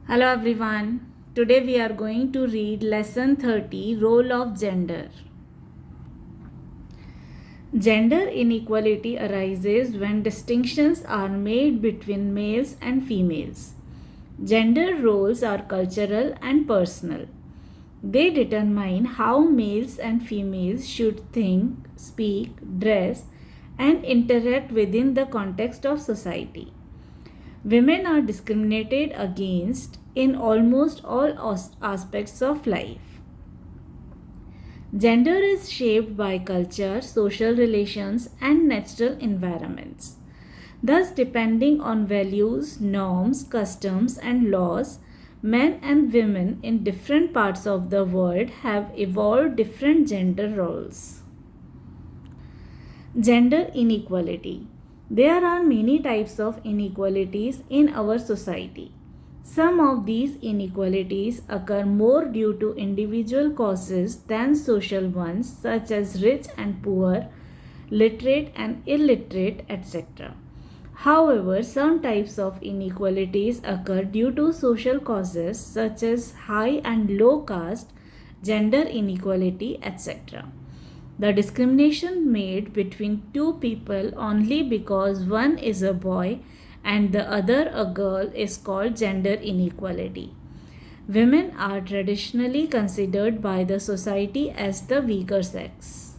Hello everyone. Today we are going to read lesson 30, Role of Gender. Gender inequality arises when distinctions are made between males and females. Gender roles are cultural and personal. They determine how males and females should think, speak, dress, and interact within the context of society. Women are discriminated against in almost all aspects of life. Gender is shaped by culture, social relations, and natural environments. Thus, depending on values, norms, customs, and laws, men and women in different parts of the world have evolved different gender roles. Gender inequality. There are many types of inequalities in our society. Some of these inequalities occur more due to individual causes than social ones, such as rich and poor, literate and illiterate, etc. However, some types of inequalities occur due to social causes, such as high and low caste, gender inequality, etc. The discrimination made between two people only because one is a boy and the other a girl is called gender inequality. Women are traditionally considered by the society as the weaker sex.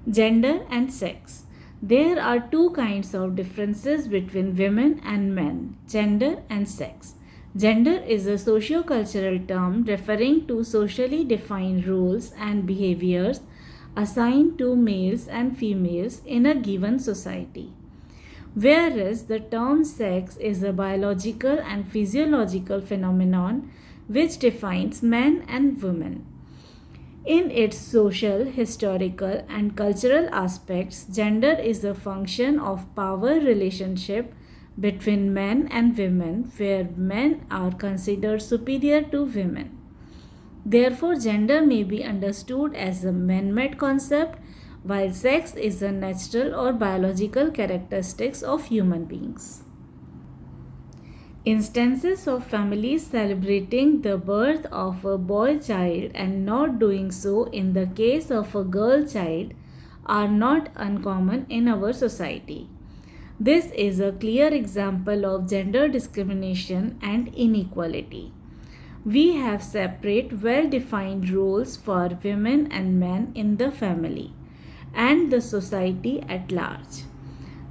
Gender and sex. There are two kinds of differences between women and men, gender and sex. Gender is a socio-cultural term referring to socially defined roles and behaviors assigned to males and females in a given society. Whereas the term sex is a biological and physiological phenomenon which defines men and women. In its social, historical, and cultural aspects, gender is a function of power relationship between men and women, where men are considered superior to women. Therefore, gender may be understood as a man-made concept, while sex is a natural or biological characteristics of human beings. Instances of families celebrating the birth of a boy child and not doing so in the case of a girl child are not uncommon in our society. This is a clear example of gender discrimination and inequality. We have separate, well defined roles for women and men in the family and the society at large.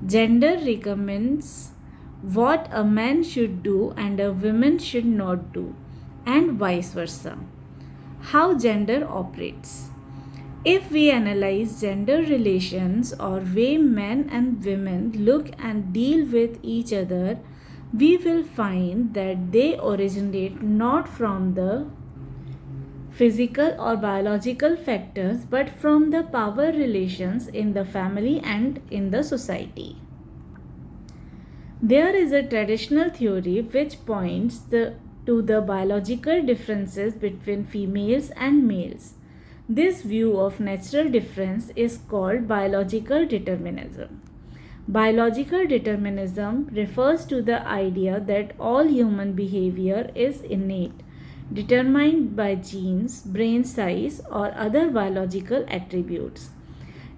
Gender recommends what a man should do and a woman should not do, and vice versa. How gender operates. If we analyze gender relations or way men and women look and deal with each other, we will find that they originate not from the physical or biological factors but from the power relations in the family and in the society. There is a traditional theory which points to the biological differences between females and males. This view of natural difference is called biological determinism. Biological determinism refers to the idea that all human behavior is innate, determined by genes, brain size, or other biological attributes.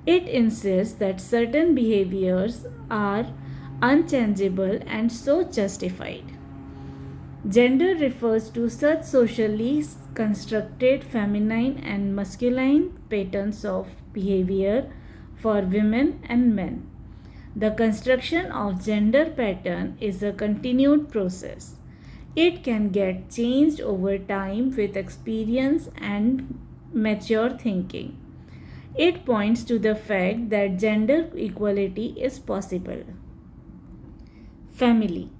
It insists that certain behaviors are unchangeable and so justified. Gender refers to such socially constructed feminine and masculine patterns of behavior for women and men. The construction of gender pattern is a continued process. It can get changed over time with experience and mature thinking. It points to the fact that gender equality is possible. Family.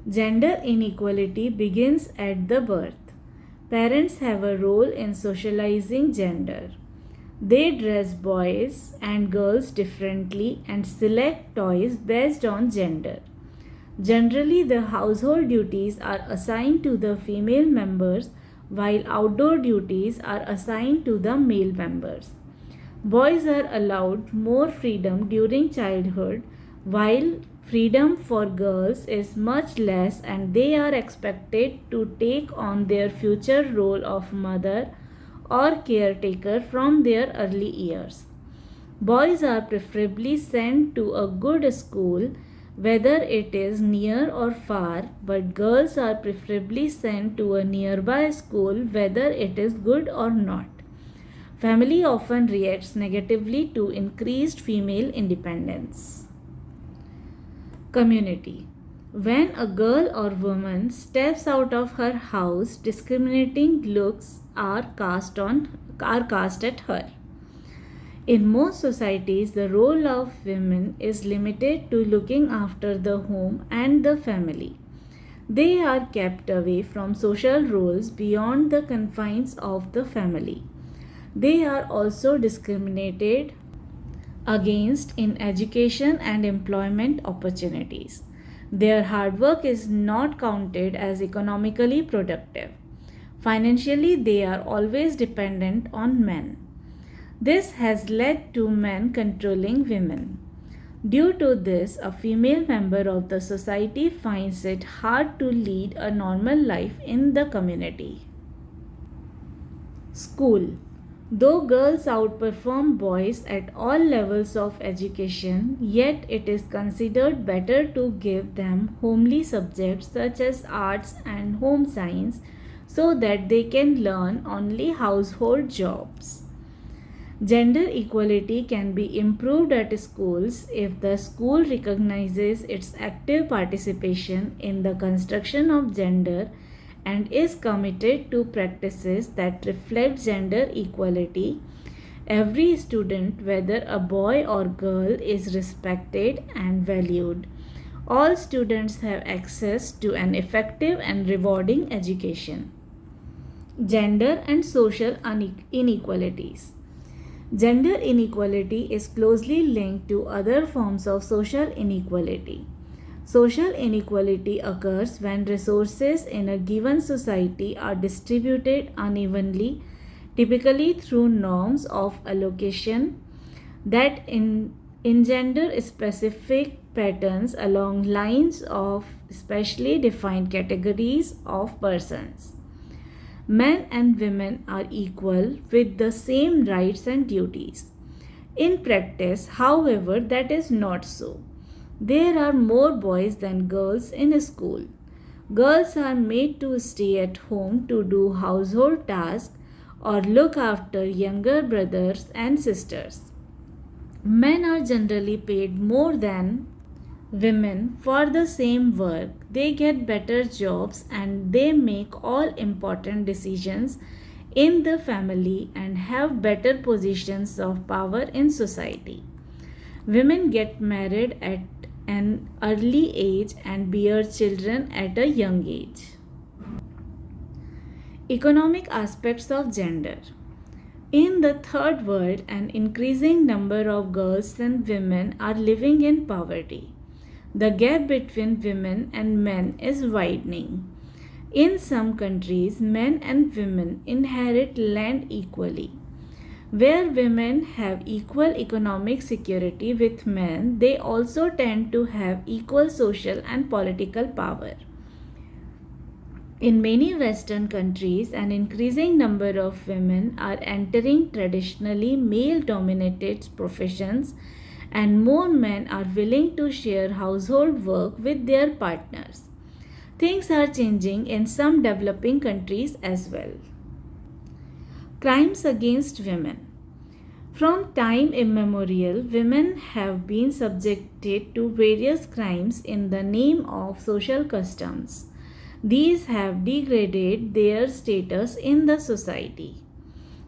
Gender inequality begins at the birth. Parents have a role in socializing gender. They dress boys and girls differently and select toys based on gender. Generally, the household duties are assigned to the female members while outdoor duties are assigned to the male members. Boys are allowed more freedom during childhood while freedom for girls is much less and they are expected to take on their future role of mother or caretaker from their early years. Boys are preferably sent to a good school, whether it is near or far, but girls are preferably sent to a nearby school, whether it is good or not. Family often reacts negatively to increased female independence. Community. When a girl or woman steps out of her house, discriminating looks are cast at her. In most societies, the role of women is limited to looking after the home and the family. They are kept away from social roles beyond the confines of the family. They are also discriminated against in education and employment opportunities. Their hard work is not counted as economically productive. Financially, they are always dependent on men. This has led to men controlling women. Due to this, a female member of the society finds it hard to lead a normal life in the community. School. Though girls outperform boys at all levels of education, yet it is considered better to give them homely subjects such as arts and home science so that they can learn only household jobs. Gender equality can be improved at schools if the school recognizes its active participation in the construction of gender and is committed to practices that reflect gender equality. Every student, whether a boy or girl, is respected and valued. All students have access to an effective and rewarding education. Gender and social inequalities. Gender inequality is closely linked to other forms of social inequality. Social inequality occurs when resources in a given society are distributed unevenly, typically through norms of allocation that engender specific patterns along lines of specially defined categories of persons. Men and women are equal with the same rights and duties. In practice, however, that is not so. There are more boys than girls in a school. Girls are made to stay at home to do household tasks or look after younger brothers and sisters. Men are generally paid more than women for the same work. They get better jobs and they make all important decisions in the family and have better positions of power in society. Women get married at an early age and bear children at a young age. Economic aspects of gender. In the third world, an increasing number of girls and women are living in poverty. The gap between women and men is widening. In some countries, men and women inherit land equally. Where women have equal economic security with men, they also tend to have equal social and political power. In many Western countries, an increasing number of women are entering traditionally male dominated professions, and more men are willing to share household work with their partners. Things are changing in some developing countries as well. Crimes against women. From time immemorial, women have been subjected to various crimes in the name of social customs. These have degraded their status in the society.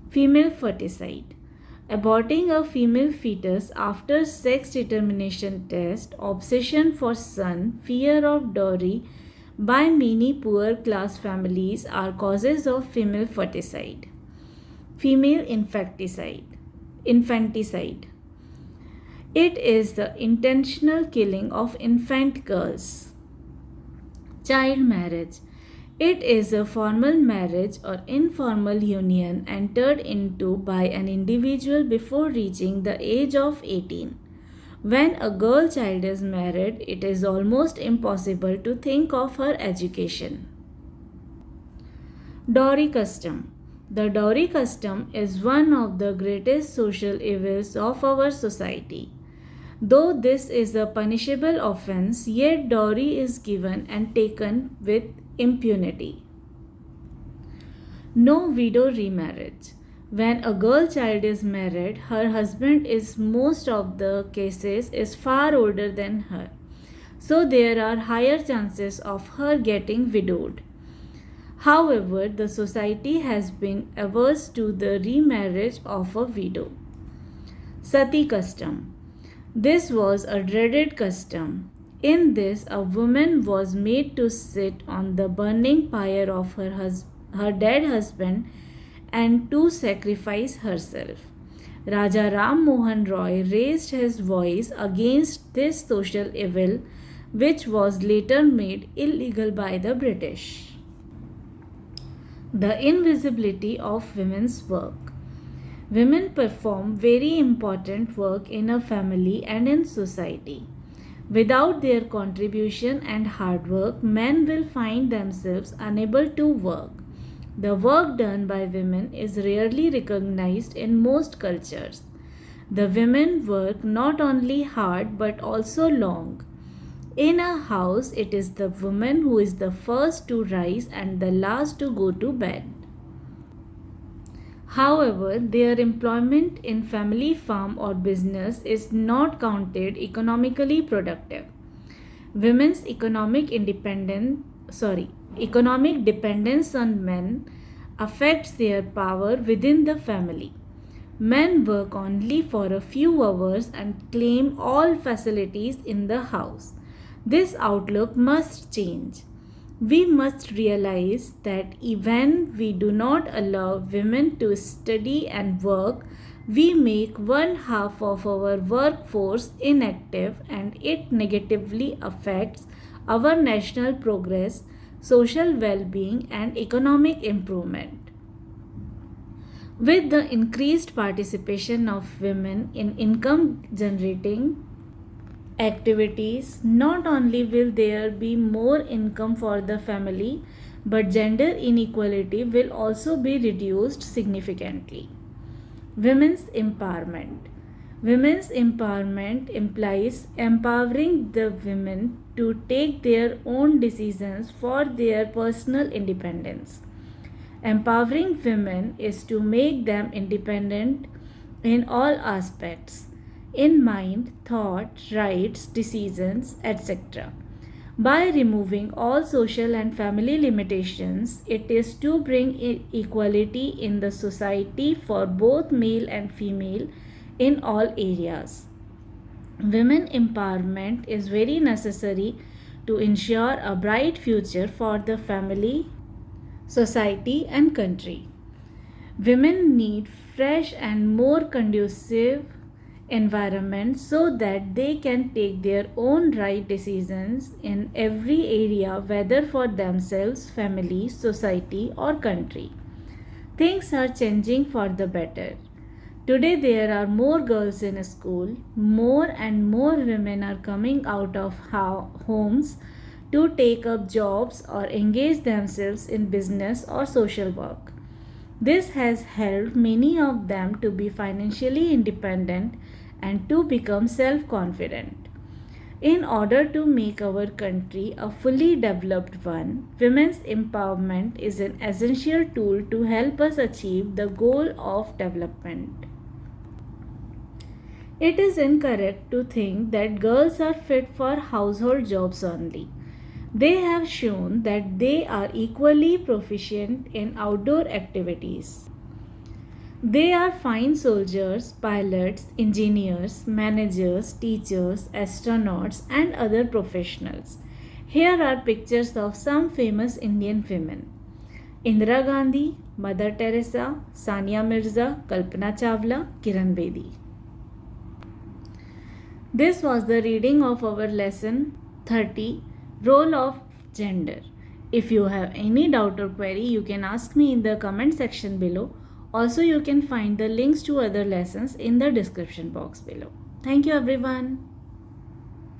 Female ferticide. Aborting a female fetus after sex determination test, obsession for son, fear of dowry by many poor class families are causes of female ferticide. Female infanticide. It is the intentional killing of infant girls. Child marriage. It is a formal marriage or informal union entered into by an individual before reaching the age of 18. When a girl child is married, it is almost impossible to think of her education. Dowry custom. The dowry custom is one of the greatest social evils of our society. Though this is a punishable offense, yet dowry is given and taken with impunity. No widow remarriage. When a girl child is married, her husband is most of the cases is far older than her. So there are higher chances of her getting widowed. However, the society has been averse to the remarriage of a widow. Sati custom. This was a dreaded custom. In this, a woman was made to sit on the burning pyre of her dead husband and to sacrifice herself. Raja Ram Mohan Roy raised his voice against this social evil, which was later made illegal by the British. The invisibility of women's work. Women perform very important work in a family and in society. Without their contribution and hard work, men will find themselves unable to work. The work done by women is rarely recognized in most cultures. The women work not only hard but also long. In a house, it is the woman who is the first to rise and the last to go to bed. However, their employment in family farm or business is not counted economically productive. Women's economic dependence on men affects their power within the family. Men work only for a few hours and claim all facilities in the house. This outlook must change. We must realize that even we do not allow women to study and work, we make one half of our workforce inactive and it negatively affects our national progress, social well-being and economic improvement. With the increased participation of women in income generating activities, not only will there be more income for the family, but gender inequality will also be reduced significantly. Women's empowerment. Women's empowerment implies empowering the women to take their own decisions for their personal independence. Empowering women is to make them independent in all aspects in mind, thought, rights, decisions, etc. By removing all social and family limitations, it is to bring equality in the society for both male and female in all areas. Women empowerment is very necessary to ensure a bright future for the family, society, and country. Women need fresh and more conducive environment so that they can take their own right decisions in every area, whether for themselves, family, society, or country. Things are changing for the better. Today there are more girls in school, more and more women are coming out of homes to take up jobs or engage themselves in business or social work. This has helped many of them to be financially independent and to become self-confident. In order to make our country a fully developed one, women's empowerment is an essential tool to help us achieve the goal of development. It is incorrect to think that girls are fit for household jobs only. They have shown that they are equally proficient in outdoor activities. They are fine soldiers, pilots, engineers, managers, teachers, astronauts, and other professionals. Here are pictures of some famous Indian women: Indira Gandhi, Mother Teresa, Sania Mirza, Kalpana Chawla, Kiran Bedi. This was the reading of our lesson 30, Role of Gender. If you have any doubt or query, you can ask me in the comment section below. Also, you can find the links to other lessons in the description box below. Thank you everyone.